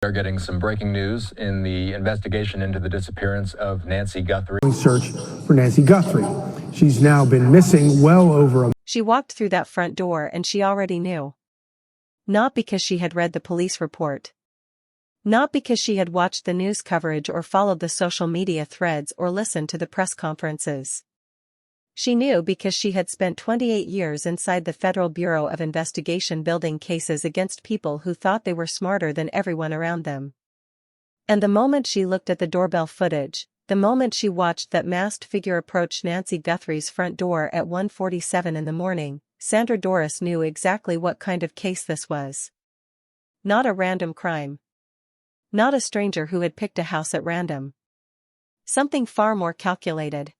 Are getting some breaking news in the investigation into the disappearance of Nancy Guthrie. Search for Nancy Guthrie. She's now been missing well over a... She walked through that front door and she already knew. Not because she had read the police report. Not because she had watched the news coverage or followed the social media threads or listened to the press conferences. She knew because she had spent 28 years inside the Federal Bureau of Investigation building cases against people who thought they were smarter than everyone around them. And the moment she looked at the doorbell footage, the moment she watched that masked figure approach Nancy Guthrie's front door at 1:47 in the morning, Sandra Doris knew exactly what kind of case this was. Not a random crime. Not a stranger who had picked a house at random. Something far more calculated.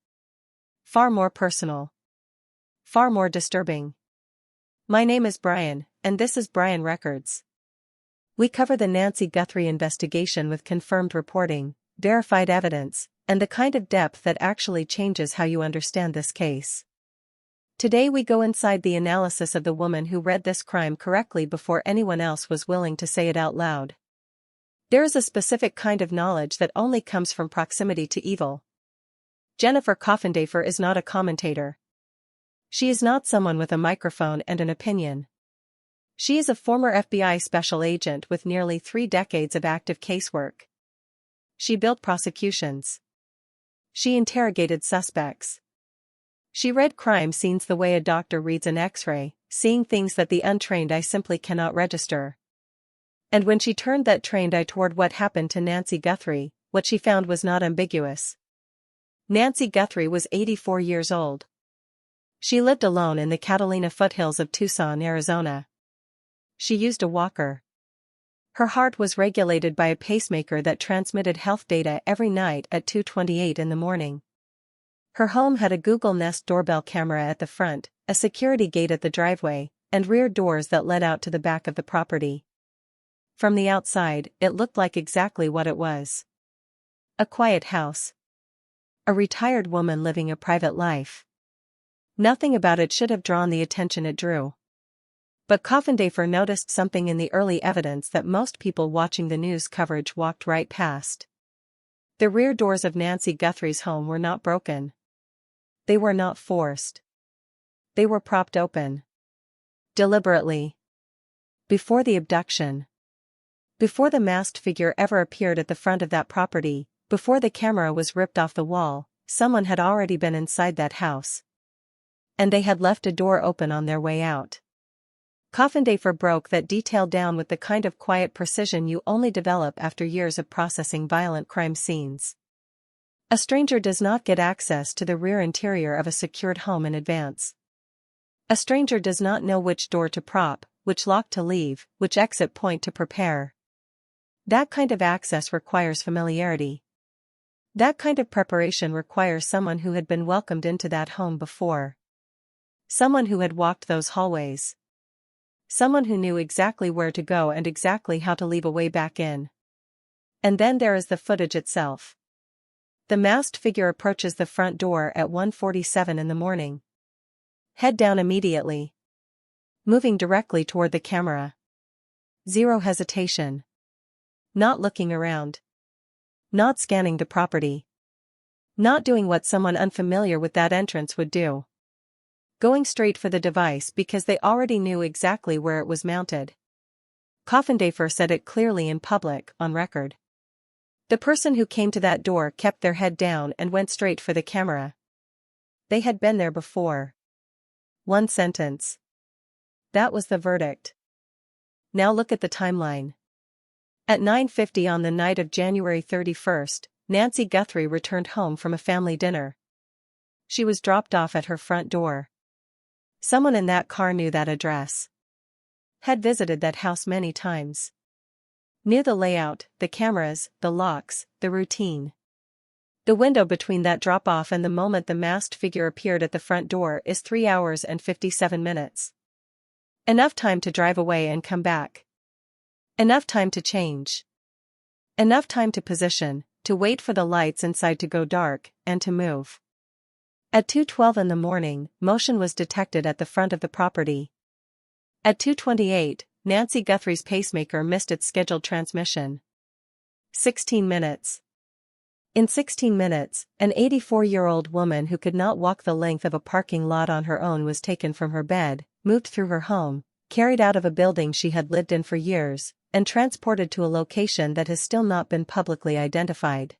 Far more personal. Far more disturbing. My name is Brian, and this is Brian Records. We cover the Nancy Guthrie investigation with confirmed reporting, verified evidence, and the kind of depth that actually changes how you understand this case. Today we go inside the analysis of the woman who read this crime correctly before anyone else was willing to say it out loud. There is a specific kind of knowledge that only comes from proximity to evil. Jennifer Coffindafer is not a commentator. She is not someone with a microphone and an opinion. She is a former FBI special agent with nearly 3 decades of active casework. She built prosecutions. She interrogated suspects. She read crime scenes the way a doctor reads an X-ray, seeing things that the untrained eye simply cannot register. And when she turned that trained eye toward what happened to Nancy Guthrie, what she found was not ambiguous. Nancy Guthrie was 84 years old. She lived alone in the Catalina foothills of Tucson, Arizona. She used a walker. Her heart was regulated by a pacemaker that transmitted health data every night at 2:28 in the morning. Her home had a Google Nest doorbell camera at the front, a security gate at the driveway, and rear doors that led out to the back of the property. From the outside, it looked like exactly what it was. A quiet house. A retired woman living a private life. Nothing about it should have drawn the attention it drew. But Coffindafer noticed something in the early evidence that most people watching the news coverage walked right past. The rear doors of Nancy Guthrie's home were not broken. They were not forced. They were propped open. Deliberately. Before the abduction. Before the masked figure ever appeared at the front of that property, before the camera was ripped off the wall, someone had already been inside that house. And they had left a door open on their way out. Coffindafer broke that detail down with the kind of quiet precision you only develop after years of processing violent crime scenes. A stranger does not get access to the rear interior of a secured home in advance. A stranger does not know which door to prop, which lock to leave, which exit point to prepare. That kind of access requires familiarity. That kind of preparation requires someone who had been welcomed into that home before. Someone who had walked those hallways. Someone who knew exactly where to go and exactly how to leave a way back in. And then there is the footage itself. The masked figure approaches the front door at 1:47 in the morning. Head down immediately. Moving directly toward the camera. Zero hesitation. Not looking around. Not scanning the property. Not doing what someone unfamiliar with that entrance would do. Going straight for the device because they already knew exactly where it was mounted. Coffindafer said it clearly in public, on record. The person who came to that door kept their head down and went straight for the camera. They had been there before. One sentence. That was the verdict. Now look at the timeline. At 9:50 on the night of January 31st, Nancy Guthrie returned home from a family dinner. She was dropped off at her front door. Someone in that car knew that address. Had visited that house many times. Knew the layout, the cameras, the locks, the routine. The window between that drop-off and the moment the masked figure appeared at the front door is 3 hours and 57 minutes. Enough time to drive away and come back. Enough time to change. Enough time to position, to wait for the lights inside to go dark, and to move. At 2:12 in the morning, motion was detected at the front of the property. At 2:28, Nancy Guthrie's pacemaker missed its scheduled transmission. 16 minutes. In 16 minutes, an 84-year-old woman who could not walk the length of a parking lot on her own was taken from her bed, moved through her home, carried out of a building she had lived in for years, and transported to a location that has still not been publicly identified.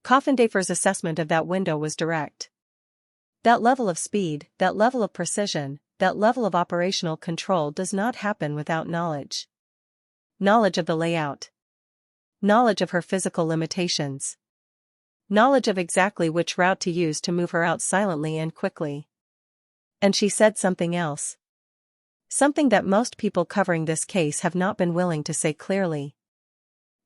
Coffindafer's assessment of that window was direct. That level of speed, that level of precision, that level of operational control does not happen without knowledge. Knowledge of the layout. Knowledge of her physical limitations. Knowledge of exactly which route to use to move her out silently and quickly. And she said something else. Something that most people covering this case have not been willing to say clearly.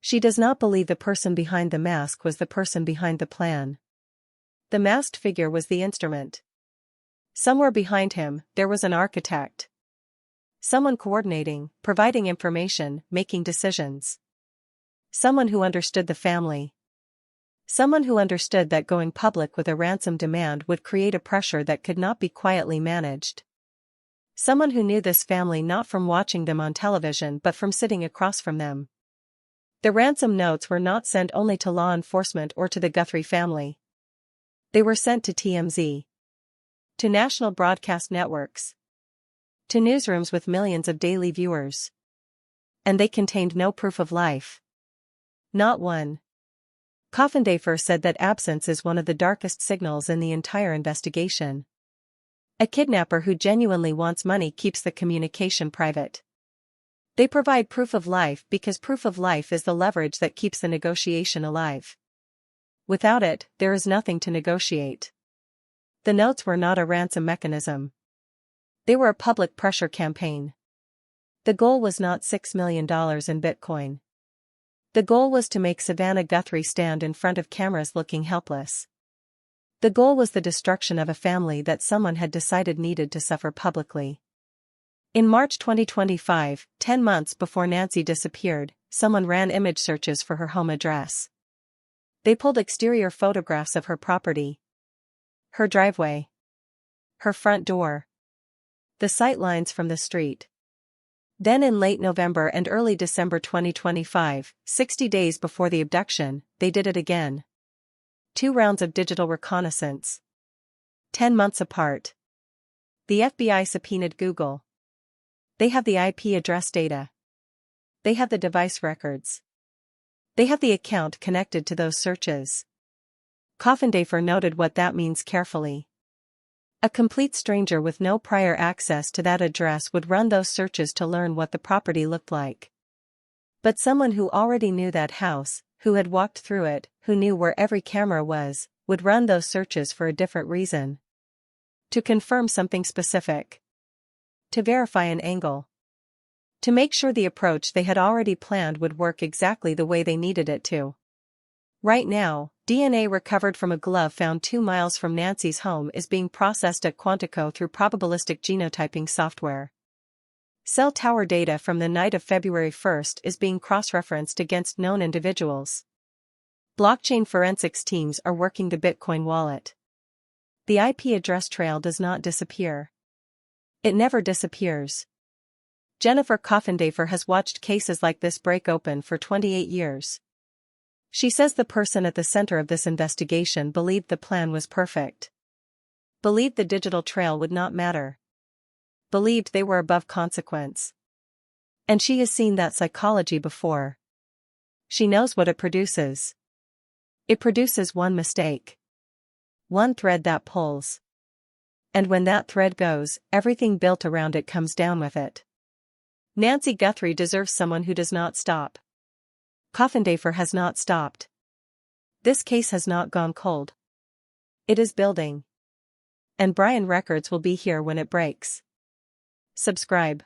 She does not believe the person behind the mask was the person behind the plan. The masked figure was the instrument. Somewhere behind him, there was an architect. Someone coordinating, providing information, making decisions. Someone who understood the family. Someone who understood that going public with a ransom demand would create a pressure that could not be quietly managed. Someone who knew this family not from watching them on television but from sitting across from them. The ransom notes were not sent only to law enforcement or to the Guthrie family. They were sent to TMZ. To national broadcast networks. To newsrooms with millions of daily viewers. And they contained no proof of life. Not one. Coffindafer said that absence is one of the darkest signals in the entire investigation. A kidnapper who genuinely wants money keeps the communication private. They provide proof of life because proof of life is the leverage that keeps the negotiation alive. Without it, there is nothing to negotiate. The notes were not a ransom mechanism. They were a public pressure campaign. The goal was not $6 million in Bitcoin. The goal was to make Savannah Guthrie stand in front of cameras looking helpless. The goal was the destruction of a family that someone had decided needed to suffer publicly. In March 2025, 10 months before Nancy disappeared, someone ran image searches for her home address. They pulled exterior photographs of her property. Her driveway. Her front door. The sight lines from the street. Then in late November and early December 2025, 60 days before the abduction, they did it again. 2 rounds of digital reconnaissance. 10 months apart. The FBI subpoenaed Google. They have the IP address data. They have the device records. They have the account connected to those searches. Coffindafer noted what that means carefully. A complete stranger with no prior access to that address would run those searches to learn what the property looked like. But someone who already knew that house, who had walked through it, who knew where every camera was, would run those searches for a different reason. To confirm something specific. To verify an angle. To make sure the approach they had already planned would work exactly the way they needed it to. Right now, DNA recovered from a glove found 2 miles from Nancy's home is being processed at Quantico through probabilistic genotyping software. Cell tower data from the night of February 1st is being cross-referenced against known individuals. Blockchain forensics teams are working the Bitcoin wallet. The IP address trail does not disappear. It never disappears. Jennifer Coffindafer has watched cases like this break open for 28 years. She says the person at the center of this investigation believed the plan was perfect. Believed the digital trail would not matter. Believed they were above consequence. And she has seen that psychology before. She knows what it produces. It produces one mistake. One thread that pulls. And when that thread goes, everything built around it comes down with it. Nancy Guthrie deserves someone who does not stop. Coffindafer has not stopped. This case has not gone cold. It is building. And Brian Records will be here when it breaks. Subscribe.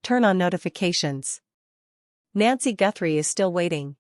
Turn on notifications. Nancy Guthrie is still waiting.